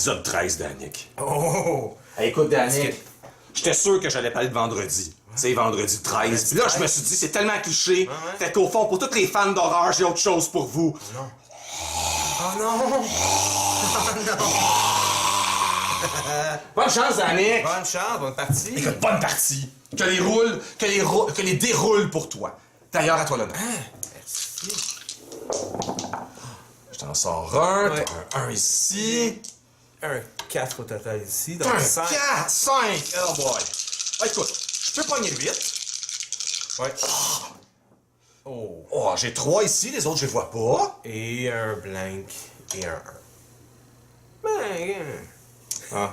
épisode 13 d'Annick. Oh! Hey, écoute, Danick, j'étais sûr que j'allais parler de vendredi. Tu sais, vendredi 13. Puis là, je me suis dit, c'est tellement cliché. Fait qu'au fond, pour tous les fans d'horreur, j'ai autre chose pour vous. Non. Oh non! Oh non! Bonne chance, Danick! Bonne chance, bonne partie! Écoute, bonne partie! Que les déroule pour toi. D'ailleurs, à toi l'honneur. Merci. Je t'en sors un, Ouais. t'as un ici. Un 4 au total ici, donc Un 5. 4, 5, oh boy. Ah, écoute, je peux pogner le 8. Ouais. Oh. Oh, j'ai 3 ici, les autres, je les vois pas. Et un blank et un 1. Ben, Ah.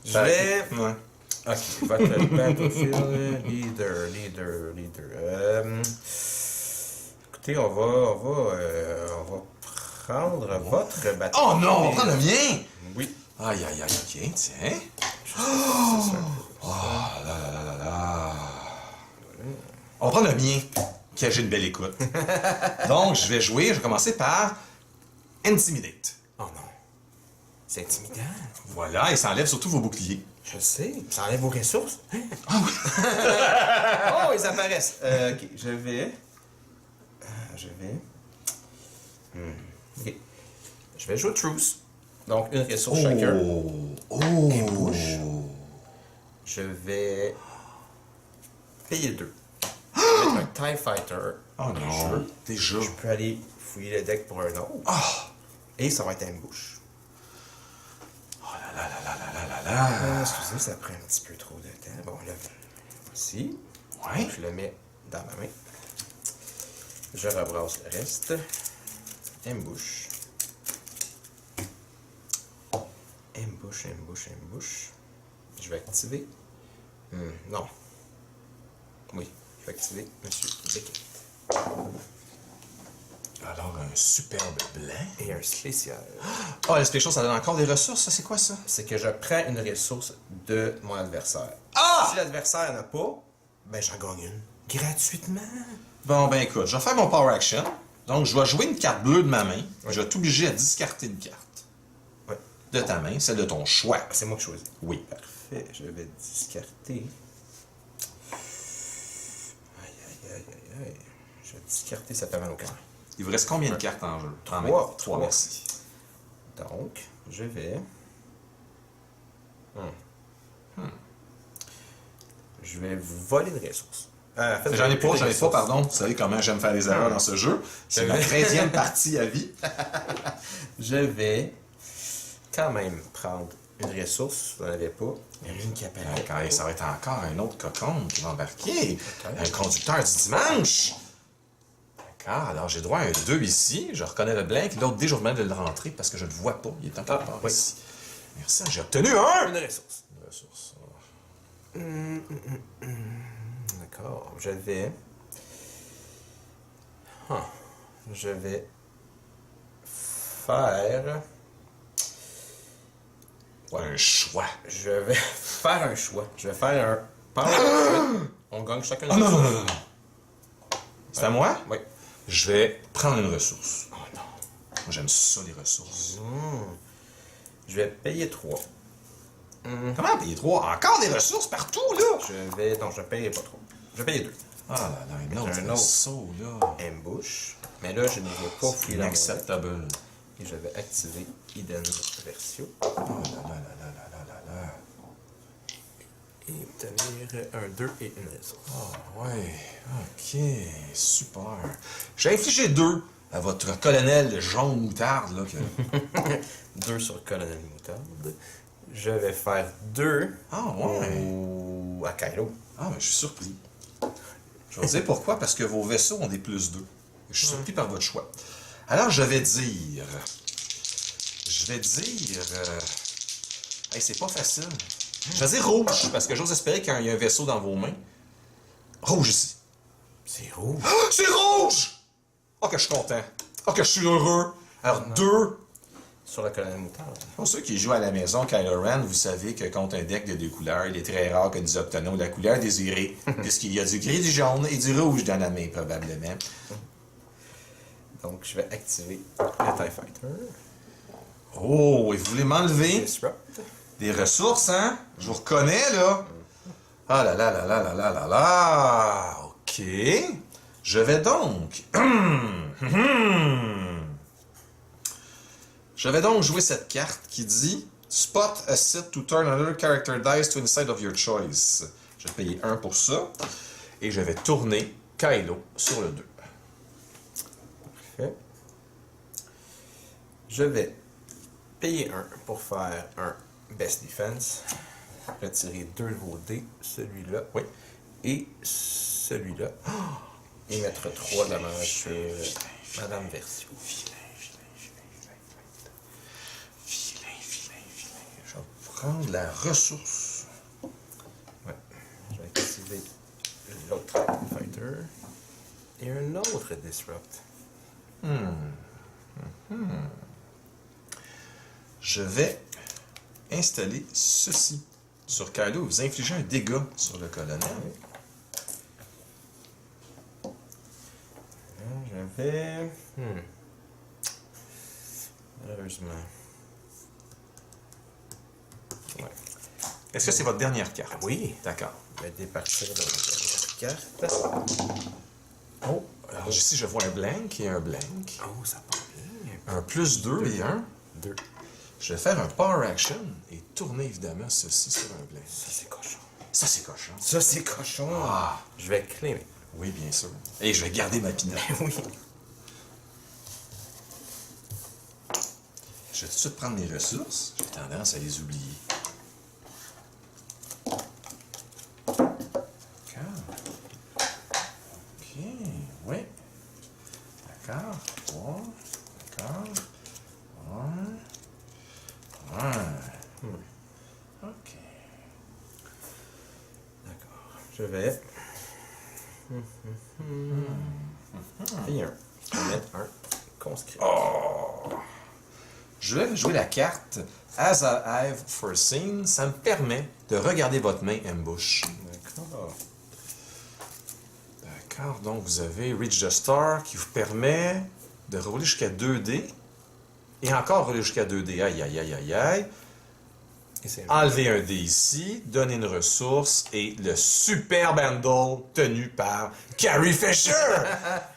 je vais... Ouais. Ok, votre battlefield leader. Écoutez, on va prendre votre battlefield. Oh non, on prend le mien! Oui. Aïe, aïe, aïe, ok, tiens. On prend le mien, qui a j'ai une belle écoute. Donc, je vais commencer par Intimidate. Oh non. C'est intimidant. Voilà, et ça enlève surtout vos boucliers. Je sais. Ça enlève vos ressources. Ah oui! Oh, ils apparaissent. Ok, je vais. Ok. Je vais jouer Truce. Donc, une ressource chacun. Oh! Je vais payer 2. Je vais mettre un TIE Fighter. Oh dans le non, jeu. déjà. Je peux aller fouiller le deck pour un autre. Ah! Et ça va être ambush. Excusez, ça prend un petit peu trop de temps. Bon, là, voici. Ouais. Je le mets dans ma main. Je rebrasse le reste. Ambush. Ambush. Je vais activer. Non. Oui, je vais activer Monsieur Beckett. Alors, un superbe blanc. Et un spécial. Oh, le spécial, ça donne encore des ressources, ça, c'est quoi ça? C'est que je prends une ressource de mon adversaire. Ah! Si l'adversaire n'en a pas, ben j'en gagne une. Gratuitement. Bon, ben écoute, je vais faire mon Power Action. Donc, je vais jouer une carte bleue de ma main. Je vais t'obliger à discarter une carte. Ouais. De ta main, celle de ton choix. C'est moi qui choisis. Oui. Parfait. Je vais discarter. Aïe. Je vais discarter, ça fait mal au cœur. Il vous reste combien de cartes en jeu? En main? Trois. 3, merci. Donc, je vais... Je vais vous voler une ressource. En fait, J'en ai pas, une pardon. Vous savez comment j'aime faire les erreurs dans ce jeu. C'est ma 13e partie à vie. Je vais quand même prendre une ressource, vous n'en avez pas. Il n'y a rien qui apparaît. Quand ça va être encore un autre cocon qui va embarquer. Un conducteur du dimanche. D'accord, alors j'ai droit à un 2 ici. Je reconnais le blank. L'autre dé, je vous demande de le rentrer parce que je ne le vois pas. Il est encore part oui. ici. Merci, j'ai obtenu un! Une ressource. Une ressource. D'accord, je vais... Je vais faire... Un choix. Je vais faire un choix. Je vais faire un... Power. On gagne chacun une Oh non, ressource. non, non, non. C'est à moi? Oui. Je vais prendre une ressource. Oh non. Moi, j'aime ça, les ressources. Je vais payer 3. Comment payer 3? Encore des ressources partout, là? Je vais... Non, je paye pas trop. Je vais payer 2. Ah là là, un autre Un autre. ressource, là. Ambush. Mais là, je ne vais pas fouiller dans mon deck. Inacceptable. Et je vais activer Hidden Versio. Oh là là là là là là là là. Et obtenir un 2 et une ressource. Ah ouais, ok, super. J'ai infligé 2 à votre colonel jaune moutarde, là. Que... 2 sur Colonel Moutarde. Je vais faire 2 Ah ouais. à Kylo. Ah, mais je suis surpris. Je vais vous dire pourquoi, parce que vos vaisseaux ont des +2. Je suis surpris par votre choix. Alors, je vais dire... Hey, c'est pas facile. Je vais dire rouge, parce que j'ose espérer qu'il y a un vaisseau dans vos mains. Rouge ici. C'est rouge. Ah, c'est rouge! Oh, que je suis content. Oh, que je suis heureux. Alors, 2... Sur le Colonel Moutarde. Pour ceux qui jouent à la maison, Kylo Ren, vous savez que contre un deck de 2 couleurs, il est très rare que nous obtenons la couleur désirée, puisqu'il y a du gris, du jaune et du rouge dans la main, probablement. Donc, je vais activer le TIE Fighter. Oh, et vous voulez m'enlever Disrupt. des ressources, hein? Je vous reconnais, là. Ah là là là là là là là là. OK. Je vais donc... Je vais donc jouer cette carte qui dit Spot a set to turn another character dice to any side of your choice. Je vais payer 1 pour ça. Et je vais tourner Kylo sur le 2. Parfait. Je vais payer 1 pour faire un Best Defense. Retirer 2 de vos dés, celui-là. Oui. Et celui-là. Et mettre 3 de dommages sur Madame Versio. Je vais prendre la ressource. Ouais. Je vais activer l'autre Fighter. Et un autre Disrupt. Je vais installer ceci sur Kylo. Vous infligez un dégât sur le colonel. J'avais... Malheureusement. Ouais. Est-ce que c'est votre dernière carte? Oui. D'accord. Je vais départir de la dernière carte. Oh, alors ici je vois un blank et un blank. Oh, ça part bien. Un plus 2 et un. 2. Je vais faire un power action et tourner évidemment ceci sur un blank. Ça, c'est cochon. Ça, c'est cochon. Ça, c'est cochon. Ah. Je vais claimer. Oui, bien sûr. Et je vais garder ma pinotte. Oui. Je vais tout de suite prendre mes ressources. J'ai tendance à les oublier. D'accord. OK. Oui. D'accord. 3. D'accord. 1. 1. OK. D'accord. Je vais... payer 1. Je vais mettre un conscrit. Je vais jouer la carte As I've Foreseen. Ça me permet de regarder votre main ambush. D'accord. D'accord, donc vous avez Reach the Star qui vous permet de rouler jusqu'à 2D. Et encore rouler jusqu'à 2D. Aïe, aïe, aïe, aïe, aïe. Et c'est Enlever un dé ici, donner une ressource et le super bundle tenu par Carrie Fisher.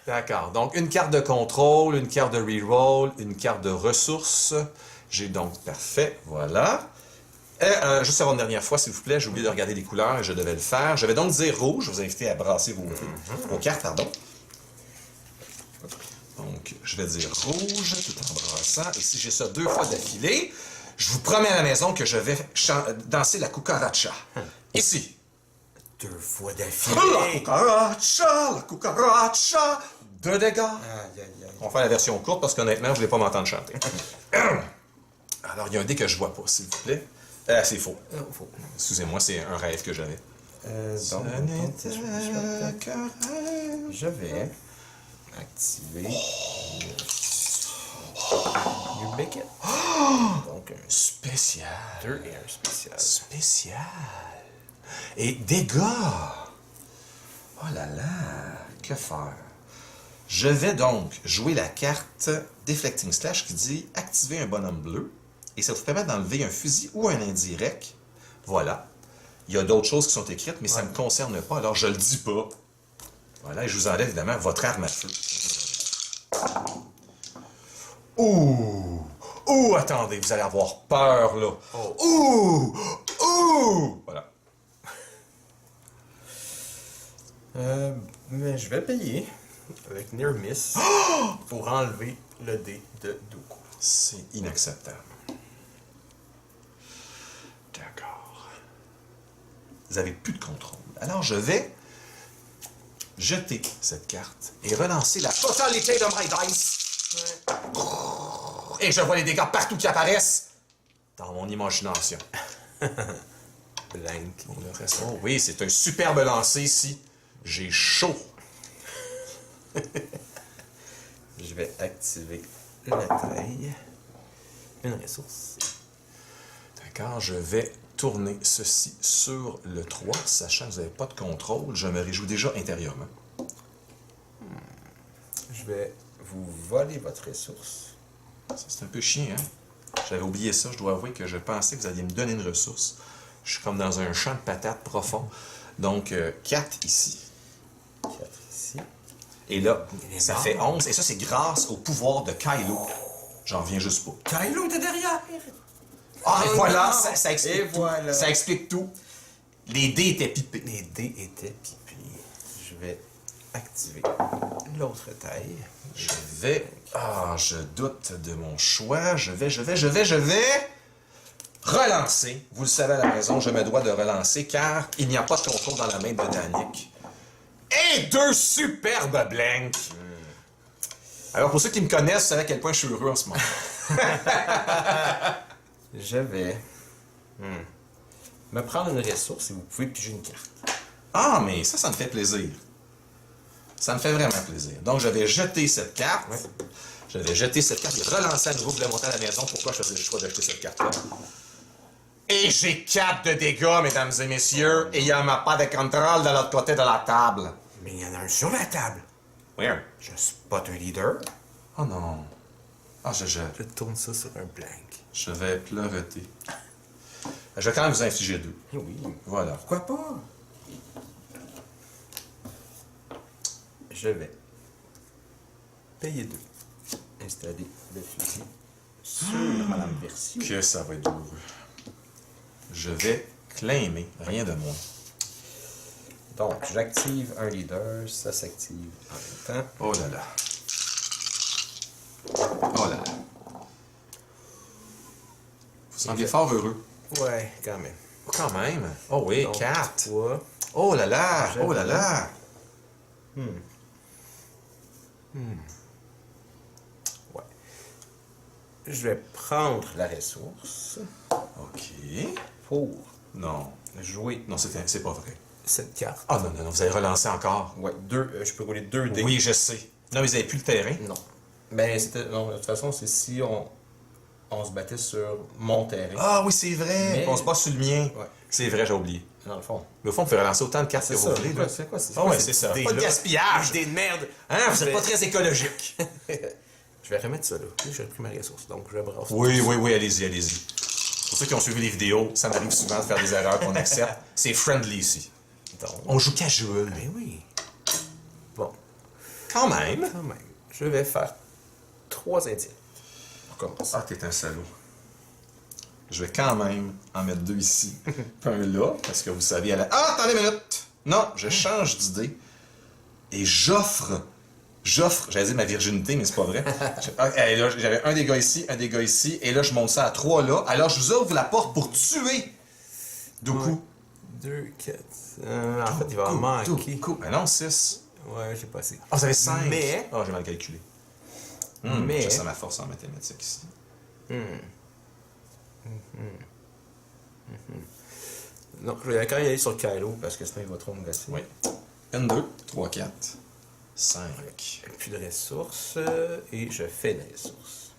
D'accord, donc une carte de contrôle, une carte de reroll, une carte de ressources. J'ai donc parfait, voilà. Juste avant une dernière fois, s'il vous plaît, j'ai oublié de regarder les couleurs et je devais le faire. Je vais donc dire rouge, je vous invite à brasser vos cartes, pardon. Donc, je vais dire rouge tout en brassant. Et si j'ai ça 2 fois d'affilée, je vous promets à la maison que je vais danser la cucaracha. Ici. 2 fois La d'affilée. cucaracha, la cucaracha. 2 dégâts. Aïe, aïe, aïe. On va faire la version courte parce qu'honnêtement, je ne voulais pas m'entendre chanter. Alors, il y a un dé que je vois pas, s'il vous plaît. C'est faux. Faut. Excusez-moi, c'est un rêve que j'avais. Donc, je vais activer New Beckett. Donc, un Spécial. 2 et un spécial. Spécial. Et dégâts. Oh là là. Que faire? Je vais donc jouer la carte Deflecting Slash qui dit activer un bonhomme bleu. Et ça vous permet d'enlever un fusil ou un indirect. Voilà. Il y a d'autres choses qui sont écrites, mais ça ne me concerne pas, alors je le dis pas. Voilà, et je vous enlève évidemment votre arme à feu. Ouh! Ouh, attendez, vous allez avoir peur, là. Ouh! Ouh! Voilà. Mais je vais payer avec Near Miss pour enlever le dé de Dooku. C'est inacceptable. D'accord. Vous n'avez plus de contrôle. Alors, je vais jeter cette carte et relancer la totalité de my dice. Et je vois les dégâts partout qui apparaissent dans mon imagination. Blank. Pour le reste, oh oui, c'est un superbe lancer ici. J'ai chaud. Je vais activer la taille. Une ressource. D'accord, je vais tourner ceci sur le 3, sachant que vous n'avez pas de contrôle. Je me réjouis déjà intérieurement. Je vais vous voler votre ressource. Ça, c'est un peu chiant, hein? J'avais oublié ça, je dois avouer que je pensais que vous alliez me donner une ressource. Je suis comme dans un champ de patates profond. Donc, 4 ici. 4 ici. Et là, Il est ça mort. fait 11. Et ça, c'est grâce au pouvoir de Kylo. J'en reviens juste pas. Kylo était derrière! Ah, et Oh voilà, non! ça explique Et tout. voilà. Ça explique tout. Les dés étaient pipés. Les dés étaient pipés. Je vais activer l'autre taille. Je vais... Ah, je doute de mon choix. Je vais... Relancer. Vous le savez à la maison, je me dois de relancer car il n'y a pas de contrôle dans la main de Danick. Et 2 superbes blanks. Alors, pour ceux qui me connaissent, vous savez à quel point je suis heureux en ce moment. Je vais me prendre une ressource et vous pouvez piger une carte. Ah, mais ça me fait plaisir. Ça me fait vraiment plaisir. Donc, je vais jeter cette carte. Ouais. Je vais jeter cette carte et relancer à nouveau. Vous voulez monter à la maison. Pourquoi je faisais le choix d'acheter cette carte-là? Et j'ai 4 de dégâts, mesdames et messieurs. Et il n'y a pas de contrôle de l'autre côté de la table. Mais il y en a un sur la table. Weird. Je spot un leader. Oh non. Ah, je Je tourne ça sur un blank. Je vais pleureter. Je vais quand même vous infliger 2. Oui. Voilà. Pourquoi pas? Je vais payer 2. Installer le fusil sur Madame Versio. Que ça va être douloureux. Je vais claimer. Rien de moins. Donc, j'active un leader, ça s'active en même temps. Oh là là. Oh là là. Vous semblez fort heureux. Ouais, quand même. Quand même. Oh oui, Donc, 4. 3. Oh là là. J'avais Oh là là. Ouais. Je vais prendre la ressource OK. pour Non. jouer Non, c'est pas vrai. cette carte. Ah non, vous allez relancer encore. Ouais, je peux rouler 2 dés. Oui, je sais. Non, mais vous n'avez plus le terrain. Non. Ben, non, de toute façon, c'est si on se battait sur mon terrain. Ah oui, c'est vrai. Mais- On se bat sur le mien. Ouais. C'est vrai, j'ai oublié. Dans le fond. Mais au fond, on peut relancer autant de cartes que C'est vous ça. voulez. là. C'est quoi? Ah ouais, c'est cette ça. Pas de idée-là? gaspillage. Idée de merde. Hein, vous n'êtes pas très écologique. Je vais remettre ça là. J'ai repris ma ressource, donc je brasse. Oui, allez-y, allez-y. Pour ceux qui ont suivi les vidéos, ça m'arrive souvent de faire des erreurs qu'on accepte. C'est friendly ici. Donc, On joue casual. ben oui. Bon, Quand même. quand même. Je vais faire 3 indiens. Pour commencer. Ah, t'es un salaud. Je vais quand même en mettre 2 ici. Puis un là, parce que vous savez à la... Ah, attendez une minute! Non, je change d'idée. Et j'offre, j'allais dire ma virginité, mais c'est pas vrai. Et là, j'avais un dégât ici, et là, je monte ça à 3 là. Alors, je vous ouvre la porte pour tuer Dooku. 2, 4. En fait, il va en manquer. Dooku. Ben non, 6. Ouais, j'ai pas assez. Ah, vous avez 5. Mais- Ah, j'ai mal calculé. Mais- Je sens ma force en mathématiques ici. Non, je vais quand même y aller sur Kylo parce que sinon il va trop me gâter. Oui. 1, 2, 3, 4, 5. Plus de ressources et je fais une ressource.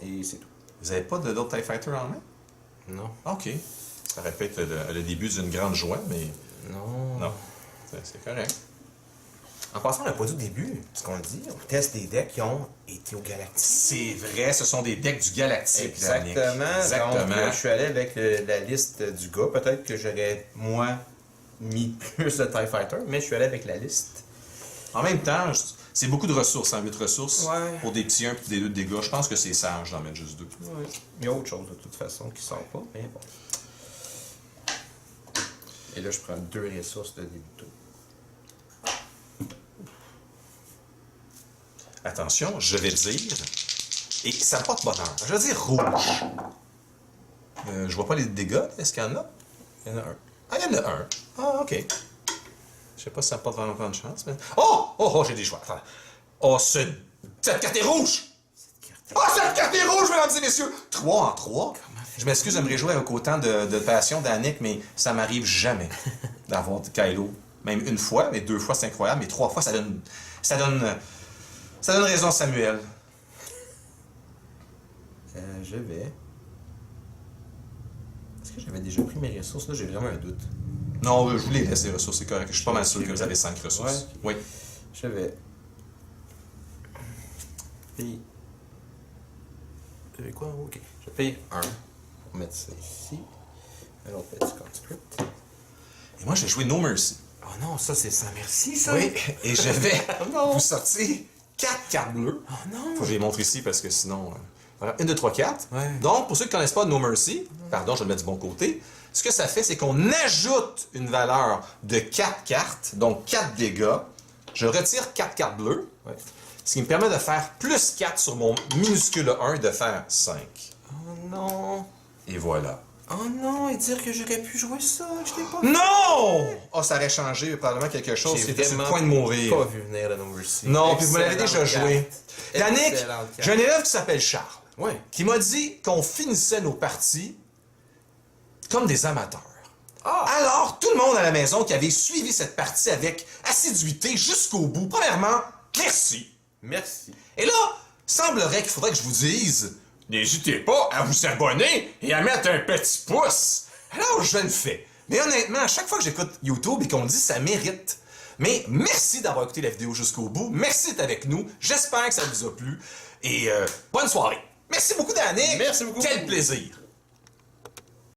Et c'est tout. Vous avez pas d'autres TIE Fighter en main? Non. OK. Ça aurait pu être le début d'une grande joie, mais Non. non. C'est correct. En passant, on n'a pas dit au début, ce qu'on dit, on teste des decks qui ont été au Galactique. C'est vrai, ce sont des decks du Galactique. Exactement. Danick. Exactement. Donc, je suis allé avec la liste du gars. Peut-être que j'aurais, moi, mis plus de TIE Fighter, mais je suis allé avec la liste. En même temps, c'est beaucoup de ressources, 8 ressources. Ouais. Pour des petits 1 et des 2 de dégâts. Je pense que c'est sage d'en mettre juste 2. Ouais. Il y a autre chose, de toute façon, qui sort pas, mais bon. Et là, je prends 2 ressources de début de tour. Attention, je vais dire, et ça me porte bonheur, je vais dire rouge. Je vois pas les dégâts, est-ce qu'il y en a? Il y en a un. Ah, il y en a un. Ah, ok. Je sais pas si ça me porte vraiment de chance, mais... Oh, j'ai des choix. Attends. Oh, cette carte est rouge! Cette carte est rouge, mesdames et messieurs! 3 en 3. Je m'excuse de me réjouir avec autant de passion d'Annick, mais ça m'arrive jamais d'avoir Kylo. Même une fois, mais 2 fois, c'est incroyable, mais 3 fois, ça donne raison à Samuel. Je vais... Est-ce que j'avais déjà pris mes ressources? Là, j'ai vraiment un doute. Non, je vous les laisse, les ressources, c'est correct. Je suis pas mal sûr que vous avez 5 ressources. Ouais. Oui. Je vais... Puis... Vous avez quoi? Ok. Je paye 1. On va mettre ça ici. Un autre petit conscript. Et moi, je vais jouer No Mercy. Oh non, ça c'est sans merci, ça! Oui, et je vais Non. vous sortir 4 cartes bleues. Oh non! Faut que je les montre ici parce que sinon... voilà, 1, 2, 3, 4. Ouais. Donc, pour ceux qui ne connaissent pas No Mercy, pardon, je vais le mettre du bon côté, ce que ça fait, c'est qu'on ajoute une valeur de 4 cartes, donc 4 dégâts. Je retire 4 cartes bleues, Ouais. ce qui me permet de faire plus 4 sur mon minuscule 1 et de faire 5. Oh non! Et voilà. Oh non! Et dire que j'aurais pu jouer ça, je l'ai pas Non! Oh, ça aurait changé probablement quelque chose qui était sur le point de mourir. Pas vu venir la No Mercy. Non, puis vous me l'avez Excellente déjà joué. carte. Yannick, Excellente carte. j'ai un élève qui s'appelle Charles, Ouais. qui m'a dit qu'on finissait nos parties comme des amateurs. Ah! Alors, tout le monde à la maison qui avait suivi cette partie avec assiduité jusqu'au bout, premièrement, merci. Merci. Et là, semblerait qu'il faudrait que je vous dise, n'hésitez pas à vous abonner et à mettre un petit pouce. Alors, je le fais. Mais honnêtement, à chaque fois que j'écoute YouTube et qu'on me dit, ça mérite. Mais merci d'avoir écouté la vidéo jusqu'au bout. Merci d'être avec nous. J'espère que ça vous a plu. Et bonne soirée. Merci beaucoup, Danick. Merci beaucoup. Quel plaisir.